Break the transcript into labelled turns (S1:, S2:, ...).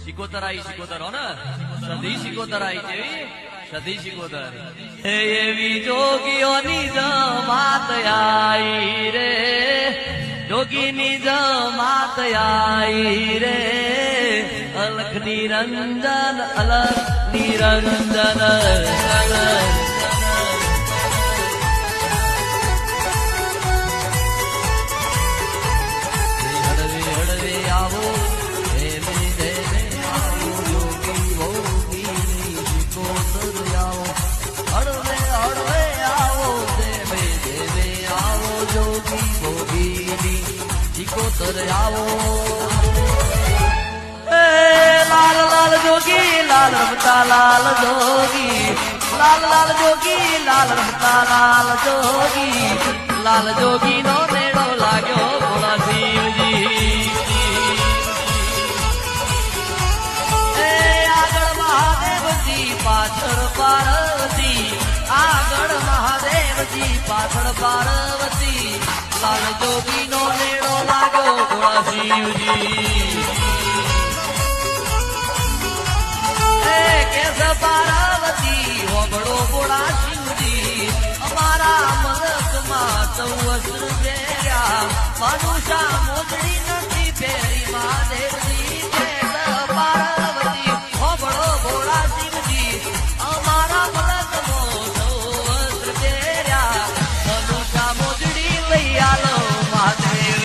S1: સિકોતર આઈ સિકોતર હો ને સધી સિકોતર આઈ જેવી સધી સિકોતર એવી જોગીઓની જમાત આઈ રે જોગીની જમાત આઈ રે અલખ નિરંજન અલખ નિરંજન સિકોતર આવો લાલ લાલ જોગી લાલ રમતા લાલ જોગી લાલ લાલ જોગી લાલ રમતા લાલ જોગી લાલ જોગી નો મેળો લાગ્યો ભોળા શિવજી આગળ મહાદેવજી પાછળ પાર્વતી આગળ મહાદેવજી પાછળ પાર્વતી લાલ જોગી નો મેળો લાગ્યો ભોળા શિવજી કેસ પાર્વતી હોબળો ભોળા શિવજી અમારા મલકમાં ચૌવસ્ત્ર પહેર્યા મનુષા મોજડી નથી પહેરી મહાદેવજી